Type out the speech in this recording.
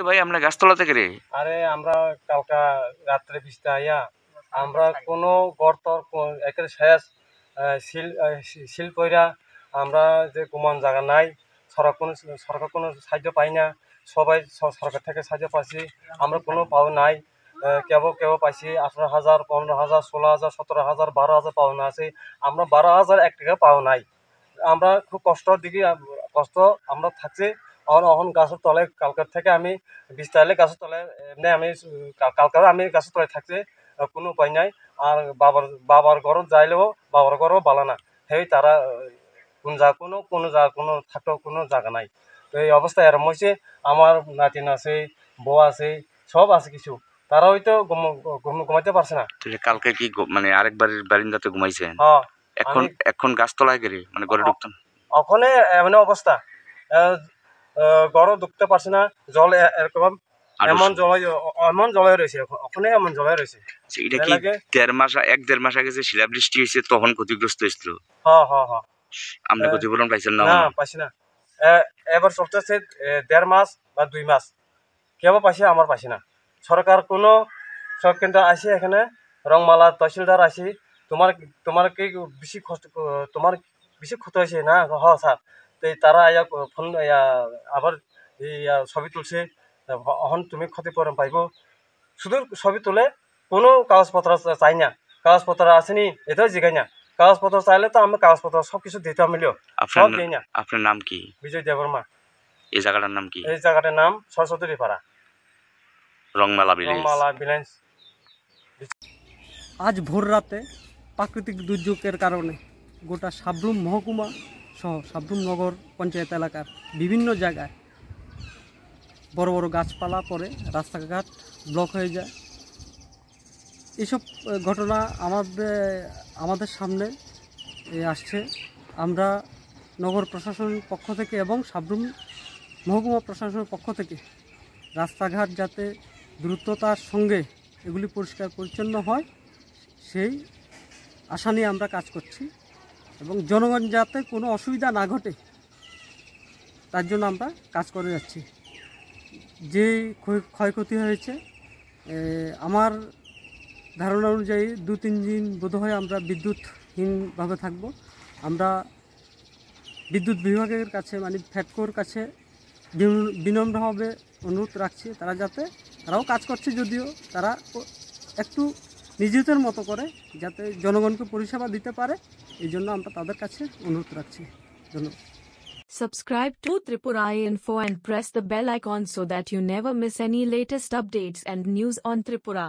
ভাই আমরা গাছতলা থেকে রে। আরে আমরা কালকা রাত্রে বৃষ্টি আইয়া আমরা কোনো গর্তর একের শেষ শিল পইরা আমরা যে ঘুমান জায়গা নাই, সরকার কোনো সাহায্য পাই না। সবাই সরকার থেকে সাহায্য পাচ্ছি, আমরা কোনো পাও নাই। কেউ পাইছি 18,000, 15,000, 16,000, 17,000, 12,000 পাওনা আছে। আমরা 12,000 এক টাকা পাও নাই। আমরা খুব কষ্ট আমরা থাকছি। এখন গাছের তলায় কালকার থেকে আমি বিস্তারে গাছের তলায় এমনি আমি কালকার আমি গাছের তলায় থাকছি, কোনো উপায় নাই। আর বাবার ঘর যাইলেও বাবার ঘরও বালা না, সেই তারা কোনো থাকার কোনো জায়গা নাই। তো এই অবস্থায় এরম হয়েছে। আমার নাতিন আছে, বউ আছে, সব আছে কিছু, তারা হয়তো ঘুমাইতে পারছে না। কালকে কি মানে আরেকবার বারিন্দাতে ঘুমাইছেন? হ্যাঁ, এখন গাছতলায় গেলে মানে ঘরে ঢুকতাম ওখানে এমন অবস্থা, ঘরও ঢুকতে পারছে না। জল এরকম এমন জলে রয়েছে, ওখানে এমন জলে রয়েছে। এটা কি 1-1.5 মাস আগে যে শিলাবৃষ্টি হয়েছে তখন ক্ষতিগ্রস্ত হয়েছিল? হ্যাঁ হ্যাঁ হ্যাঁ। আপনি ক্ষতিপূরণ পাইছেন না? না, পাইছি না। এবার চলতেছে 1.5 মাস বা 2 মাস, কেউ পাইছে, আমার পাইছি না। সরকার কোনো সব কেন্দ্র আসি, এখানে রংমালা তহসিলদার আসি, তোমার কি বেশি তোমার বেশি ক্ষতি হয়েছে না? হ স্যার। তো তারা ফোন আবার ছবি তুলছে, এখন তুমি ক্ষতিপূরণ পাইব। শুধু ছবি তুলে, কোনো কাগজপত্র চাই না। কাগজপত্র আসেনি এটাও জিগাই না। কাগজপত্র চাইলে তো আমি কাগজপত্র সব কিছু দিতে মিলিও, সব দিই না। আপনার নাম কি? বিজয় দেববর্মা। এই জায়গাটার নাম কি? এই জায়গাটার নাম সরস্বতী পাড়া, রংমালা ভিলেজ। আজ ভোর রাতে প্রাকৃতিক দুর্যোগের কারণে গোটা সাব্রুম মহকুমা সহ সাব্রুম নগর পঞ্চায়েত এলাকার বিভিন্ন জায়গায় বড় বড় গাছপালা পড়ে রাস্তাঘাট ব্লক হয়ে যায়। এসব ঘটনা আমাদের সামনে আসছে। আমরা নগর প্রশাসনের পক্ষ থেকে এবং সাব্রুম মহকুমা প্রশাসনের পক্ষ থেকে রাস্তাঘাট যাতে দ্রুততার সঙ্গে এগুলি পরিষ্কার পরিচ্ছন্ন হয় সেই আশা নিয়ে আমরা কাজ করছি, এবং জনগণ যাতে কোনো অসুবিধা না ঘটে তার জন্য আমরা কাজ করে যাচ্ছি। যে ক্ষয়ক্ষতি হয়েছে, আমার ধারণা অনুযায়ী 2-3 দিন বোধহয় আমরা বিদ্যুৎহীনভাবে থাকব। আমরা বিদ্যুৎ বিভাগের কাছে মানে ফ্যাটকোর কাছে বিনম্রভাবে অনুরোধ রাখছি, তারাও কাজ করছে, যদিও তারা একটু নিজেদের মতো করে যাতে জনগণকে পরিষেবা দিতে পারে, এই জন্য আমরা তাদের কাছে অনুরোধ রাখছি। ধন্যবাদ। Subscribe to Tripura Info and press the bell icon so that you never miss any latest updates and news on Tripura.